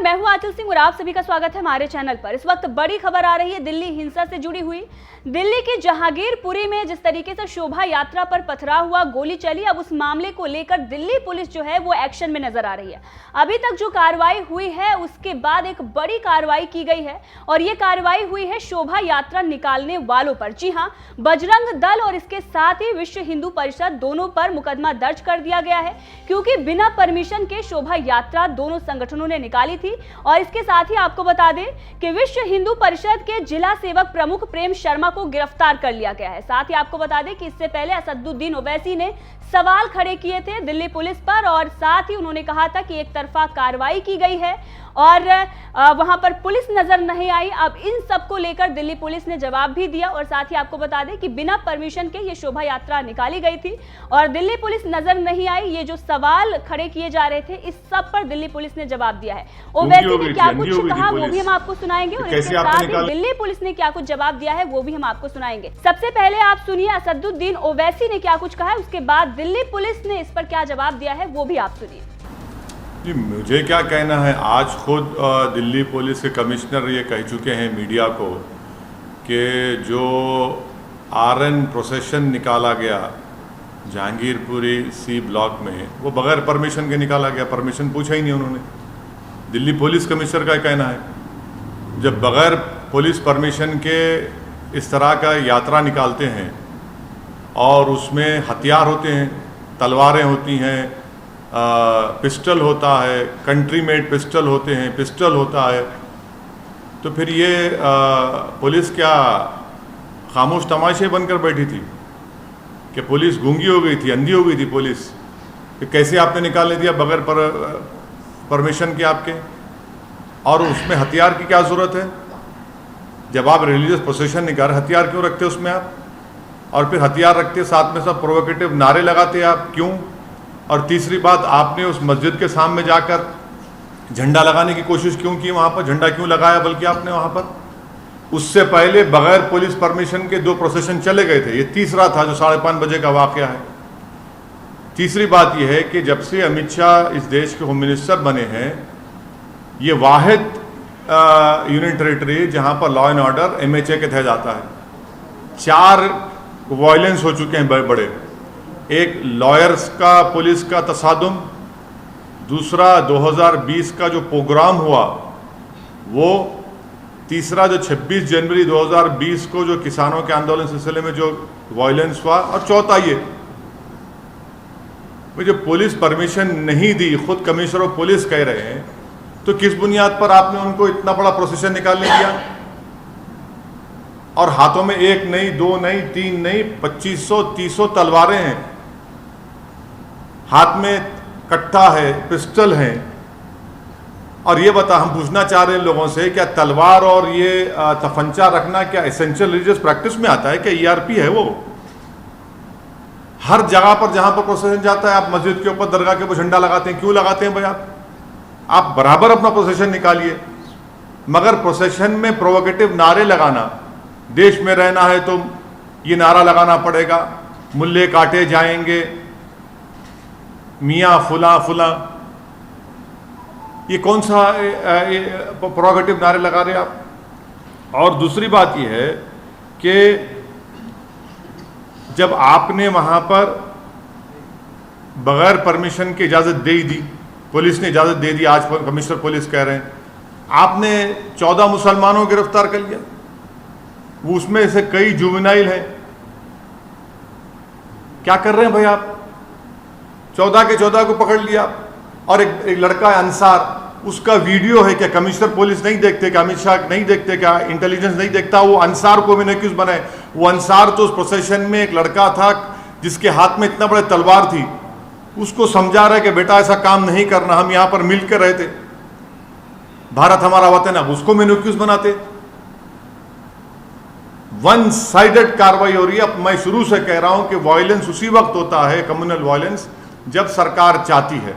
नमस्कार, मैं हूं आंचल सिंह और आप सभी का स्वागत है हमारे चैनल पर। इस वक्त बड़ी खबर आ रही है दिल्ली हिंसा से जुड़ी हुई। दिल्ली की जहांगीरपुरी में जिस तरीके से शोभा यात्रा पर पथराव हुआ, गोली चली, अब उस मामले को लेकर दिल्ली पुलिस जो है वो एक्शन में नजर आ रही है। अभी तक जो कार्रवाई हुई है उसके बाद एक बड़ी कार्रवाई की गई है और ये कार्रवाई हुई है शोभा यात्रा निकालने वालों पर। जी हाँ, बजरंग दल और इसके साथ ही विश्व हिंदू परिषद दोनों पर मुकदमा दर्ज कर दिया गया है, क्योंकि बिना परमिशन के शोभा यात्रा दोनों संगठनों ने निकाली थी। और इसके साथ ही आपको बता दें कि विश्व हिंदू परिषद के जिला सेवक प्रमुख प्रेम शर्मा को गिरफ्तार कर लिया गया है। साथ ही आपको बता दें कि इससे पहले असदुद्दीन ओवैसी ने सवाल खड़े किए थे दिल्ली पुलिस पर और साथ ही उन्होंने कहा था कि एक तरफा कार्रवाई की गई है और वहां पर पुलिस नजर नहीं आई। अब इन सब को लेकर दिल्ली पुलिस ने जवाब भी दिया और साथ ही आपको बता दें कि बिना परमिशन के ये शोभा यात्रा निकाली गई थी और दिल्ली पुलिस नजर नहीं आई। ये जो सवाल खड़े किए जा रहे थे, इस सब पर दिल्ली पुलिस ने जवाब दिया है। ओवैसी ने क्या कुछ कहा वो भी हम आपको सुनाएंगे और इसके साथ ही दिल्ली पुलिस ने क्या कुछ जवाब दिया है वो भी हम आपको सुनाएंगे। सबसे पहले आप सुनिए असदुद्दीन ओवैसी ने क्या कुछ कहा है, उसके बाद दिल्ली पुलिस ने इस पर क्या जवाब दिया है वो भी आप सुनिए। जी, मुझे क्या कहना है, आज खुद दिल्ली पुलिस के कमिश्नर ये कह चुके हैं मीडिया को कि जो आरएन प्रोसेशन निकाला गया जहांगीरपुरी सी ब्लॉक में, वो बगैर परमिशन के निकाला गया। परमिशन पूछा ही नहीं उन्होंने। दिल्ली पुलिस कमिश्नर का कहना है जब बगैर पुलिस परमिशन के इस तरह का यात्रा निकालते हैं और उसमें हथियार होते हैं, तलवारें होती हैं, पिस्टल होता है, कंट्री मेड पिस्टल होते हैं, पिस्टल होता है, तो फिर ये पुलिस क्या खामोश तमाशे बनकर बैठी थी कि पुलिस गूंगी हो गई थी, अंधी हो गई थी पुलिस कि कैसे आपने निकालने दिया बगैर परमिशन के आपके, और उसमें हथियार की क्या ज़रूरत है? जब आप रिलीजियस प्रोसेशन निकाल, हथियार क्यों रखते उसमें आप? और फिर हथियार रखते साथ में सब प्रोवोकेटिव नारे लगाते आप, क्यों? और तीसरी बात, आपने उस मस्जिद के सामने जाकर झंडा लगाने की कोशिश क्यों की? वहाँ पर झंडा क्यों लगाया बल्कि आपने वहाँ पर? उससे पहले बगैर पुलिस परमिशन के 2 प्रोसेशन चले गए थे। ये तीसरा था जो 5:30 बजे का वाक़या है। तीसरी बात यह है कि जब से अमित शाह इस देश के होम मिनिस्टर बने हैं, ये वाहिद यूनियन टेरिटरी जहाँ पर लॉ एंड ऑर्डर MHA के तहत आता है। 4 वायलेंस हो चुके हैं बड़े। एक लॉयर्स का पुलिस का तसादुम, दूसरा 2020 का जो प्रोग्राम हुआ वो, तीसरा जो 26 जनवरी 2020 को जो किसानों के आंदोलन सिलसिले में जो वायलेंस हुआ, और चौथा ये मुझे पुलिस परमिशन नहीं दी, खुद कमिश्नर ऑफ पुलिस कह रहे हैं, तो किस बुनियाद पर आपने उनको इतना बड़ा प्रोसेशन निकालने दिया? और हाथों में 1 नहीं, 2 नहीं, 3 नहीं, 2500-300 तलवारें हैं, हाथ में कट्टा है, पिस्टल है। और ये बता, हम पूछना चाह रहे हैं लोगों से, क्या तलवार और ये तफंचा रखना क्या एसेंशियल रिलीजियस प्रैक्टिस में आता है? क्या ERP है वो? हर जगह पर जहां पर प्रोसेशन जाता है, आप मस्जिद के ऊपर, दरगाह के ऊपर झंडा लगाते हैं, क्यों लगाते हैं भाई? आप बराबर अपना प्रोसेशन निकालिए, मगर प्रोसेशन में प्रोवोकेटिव नारे लगाना, देश में रहना है तो ये नारा लगाना पड़ेगा, मुल्ले काटे जाएंगे, मियाँ फुला फुला, ये कौन सा प्रोवोकेटिव नारे लगा रहे आप? और दूसरी बात यह है कि जब आपने वहाँ पर बगैर परमिशन की इजाज़त दे दी, पुलिस ने इजाज़त दे दी, आज कमिश्नर पुलिस कह रहे हैं, आपने 14 मुसलमानों को गिरफ्तार कर लिया, वो उसमें से कई जुवेनाइल हैं। क्या कर रहे हैं भाई आप? 14 के 14 को पकड़ लिया। और एक लड़का है अंसार, उसका वीडियो है। क्या कमिश्नर पुलिस नहीं देखते? क्या अमित शाह नहीं देखते? क्या इंटेलिजेंस नहीं देखता? वो अंसार को भी नहीं क्यों बनाए? वो अंसार तो उस प्रोसेशन में एक लड़का था जिसके हाथ में इतना बड़ा तलवार थी, उसको समझा रहा है कि बेटा ऐसा काम नहीं करना, हम यहां पर मिलकर रहते, भारत हमारा वतन है, उसको मैंने क्यों बनाते? वन साइडेड कार्रवाई हो रही है। अब मैं शुरू से कह रहा हूं कि वायलेंस उसी वक्त होता है, कम्युनल वायलेंस, जब सरकार चाहती है।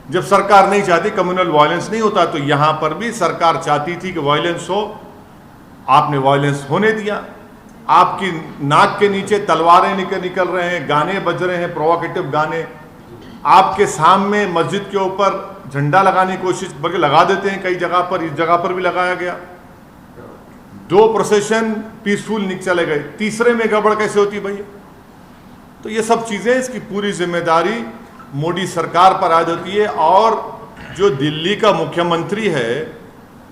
जब सरकार नहीं चाहती कम्युनल वायलेंस नहीं होता। तो यहां पर भी सरकार चाहती थी कि वायलेंस हो, आपने वायलेंस होने दिया। आपकी नाक के नीचे तलवारें निकल रहे हैं, गाने बज रहे हैं, प्रोवोकेटिव गाने, आपके सामने मस्जिद के ऊपर झंडा लगाने की कोशिश, बल्कि लगा देते हैं कई जगह पर, इस जगह पर भी लगाया गया। 2 प्रोसेशन पीसफुल चले गए, तीसरे में गड़बड़ कैसे होती भैया? तो ये सब चीज़ें, इसकी पूरी जिम्मेदारी मोदी सरकार पर आ जाती है। और जो दिल्ली का मुख्यमंत्री है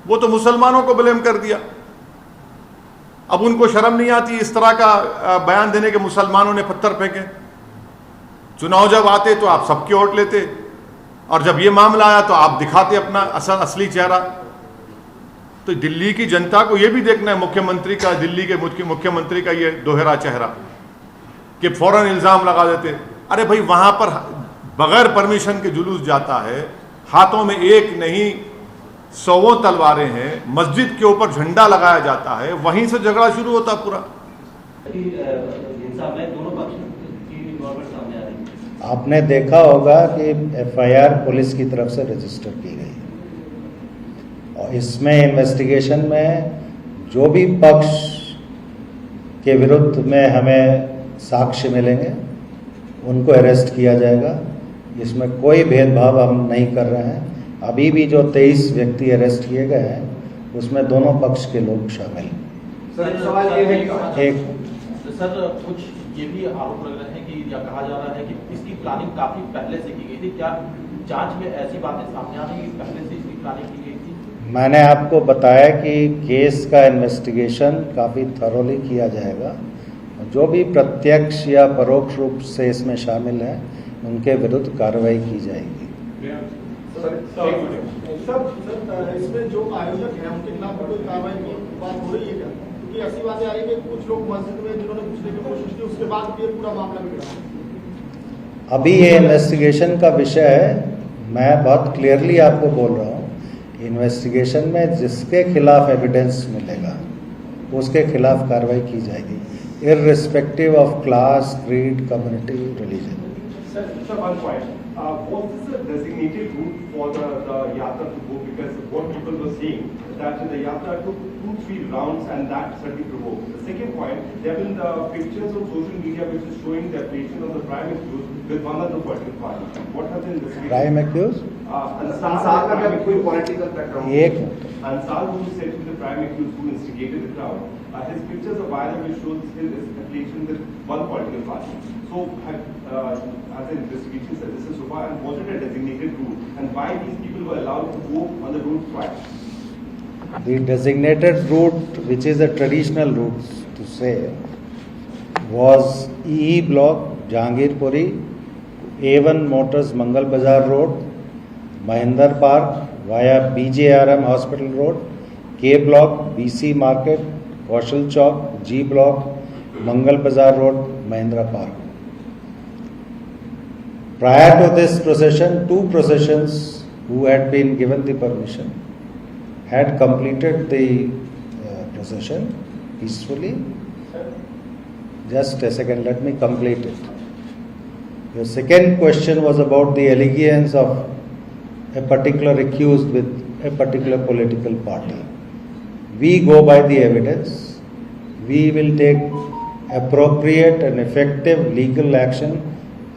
वो तो मुसलमानों को ब्लेम कर दिया। अब उनको शर्म नहीं आती इस तरह का बयान देने के, मुसलमानों ने पत्थर फेंके। चुनाव जब आते तो आप सबके वोट लेते, और जब ये मामला आया तो आप दिखाते अपना असली चेहरा। तो दिल्ली की जनता को यह भी देखना है मुख्यमंत्री का, दिल्ली के मुख्यमंत्री का ये दोहरा चेहरा, कि फौरन इल्जाम लगा देते। अरे भाई, वहां पर बगैर परमिशन के जुलूस जाता है, हाथों में एक नहीं 100 तलवारें हैं, मस्जिद के ऊपर झंडा लगाया जाता है, वहीं से झगड़ा शुरू होता पूरा। आपने देखा होगा कि एफआईआर पुलिस की तरफ से रजिस्टर की गई, और इसमें इन्वेस्टिगेशन में जो भी पक्ष के विरुद्ध में हमें साक्ष्य मिलेंगे उनको अरेस्ट किया जाएगा। इसमें कोई भेदभाव हम नहीं कर रहे हैं। अभी भी जो 23 व्यक्ति अरेस्ट किए गए हैं उसमें दोनों पक्ष के लोग शामिल हैं। सर, सवाल ये है कि सर कुछ ये भी आरोप लग रहे हैं कि, या कहा जा रहा है कि इसकी प्लानिंग काफी पहले से की गई थी। क्या जांच में ऐसी बातें सामने आ रही है कि पहले से इसकी प्लानिंग की गई थी? मैंने आपको बताया कि केस का इन्वेस्टिगेशन काफ़ी थरोली किया जाएगा। जो भी प्रत्यक्ष या परोक्ष रूप से इसमें शामिल हैं उनके विरुद्ध कार्रवाई की जाएगी। सर, इसमें जो आयोजक हैं उनके खिलाफ कोई कार्रवाई की बात हो रही है क्या? क्योंकि ऐसी बातें आ रही है कि कुछ लोग मस्जिद में जिन्होंने घुसने की कोशिश की, उसके बाद भी ये पूरा मामला बिगड़ा। अभी ये इन्वेस्टिगेशन का विषय है। मैं बहुत क्लियरली आपको बोल रहा हूँ, इन्वेस्टिगेशन में जिसके खिलाफ एविडेंस मिलेगा उसके खिलाफ कार्रवाई की जाएगी, irrespective of class, creed, community, religion. Sir, one point. Was this a designated route for the yatra to go? Because what people were saying that the yatra took 2-3 rounds, and that certainly provoked. The second point, there have been the pictures on social media which is showing the relation of the prime accused with one of the political party. What has been the Prime accused? Ansar का कोई political background. एक Ansar, who is said to be the prime accused who instigated the crowd, his pictures are viral which shows his affiliation with one political party. So, as an investigation said, this is so far, and was it a designated route, and why these people were allowed to go on the route twice? The designated route, which is a traditional route to say, was EE block, Jahangirpuri, A1 Motors Mangal Bazar Road, Mahinder Park via BJRM Hospital Road, K block, BC Market, Kaushal Chowk, G block, Mangal Bazar Road, Mahindra Park. Prior to this procession, 2 processions who had been given the permission had completed the procession peacefully. Just a second, let me complete it. Your second question was about the allegiance of a particular accused with a particular political party. We go by the evidence. We will take appropriate and effective legal action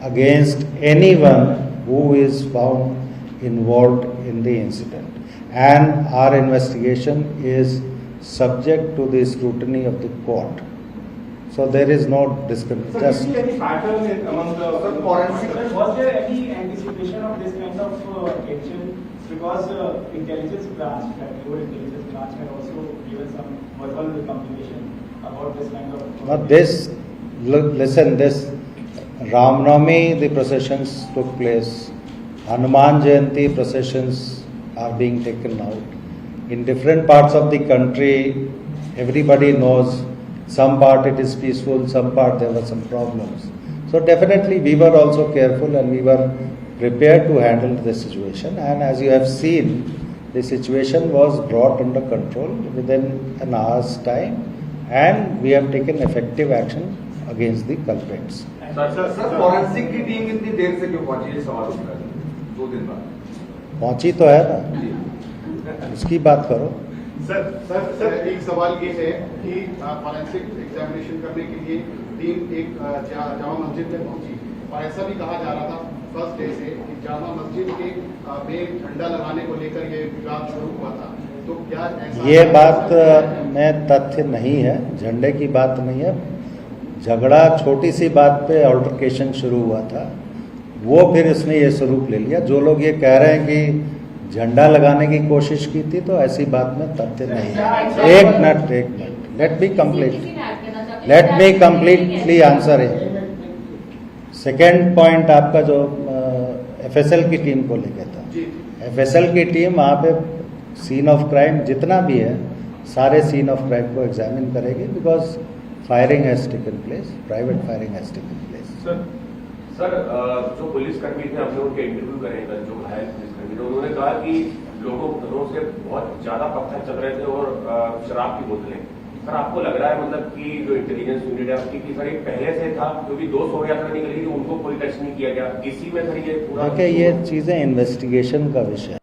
against anyone who is found involved in the incident. And our investigation is subject to the scrutiny of the court. So there is no discrimination. Sir, do you see any pattern among the forensic? Was there any anticipation of this kind of action? Because intelligence branch, like your intelligence branch, had also given some verbal communication about this kind of. Now listen, this Ramnavami, the processions took place. Hanuman Jayanti processions are being taken out. In different parts of the country, everybody knows, some part it is peaceful, some part there were some problems. So definitely we were also careful and we were prepared to handle the situation, and as you have seen, the situation was brought under control within an hour's time, and we have taken effective action against the culprits. Sir forensic की team इतनी देर से क्यों पहुंची, ये सवाल उठ रहा है 2 दिन बाद? पहुंची तो है ना, उसकी बात करो। सर एक सवाल ये है कि फॉरेंसिक एग्जामिनेशन करने के लिए टीम एक जामा मस्जिद में पहुंची, और ऐसा भी कहा जा रहा था फर्स्ट डे से कि जामा मस्जिद के में झंडा लगाने को लेकर ये विवाद शुरू हुआ था, तो क्या ऐसा ये बात में तथ्य नहीं है, झंडे की बात नहीं है। झगड़ा छोटी सी बात पे अल्टरकेशन शुरू हुआ था, वो फिर इसने ये स्वरूप ले लिया। जो लोग ये कह रहे हैं कि झंडा लगाने की कोशिश की थी, तो ऐसी बात में तथ्य नहीं है। एक minute let me completely answer है। सेकेंड पॉइंट आपका जो एफएसएल की टीम को लेकर था, एफएसएल की टीम वहाँ पे सीन ऑफ क्राइम जितना भी है, सारे सीन ऑफ क्राइम को एग्जामिन करेगी, because firing has taken place, private firing has taken place. Sir जो पुलिसकर्मी थे, हमने उनके इंटरव्यू करे, जो घायल पुलिसकर्मी थे, उन्होंने कहा कि लोगों के घरों से बहुत ज्यादा पत्थर चल रहे थे और शराब की बोतलें। सर आपको लग रहा है मतलब कि जो इंटेलिजेंस यूनिट है आपकी, कि सर ये पहले से था, क्योंकि 2 शोभा यात्रा निकली थी, उनको कोई टच नहीं किया गया, इसी में सर ये पूरा। देखिए, ये चीजें इन्वेस्टिगेशन का विषय है।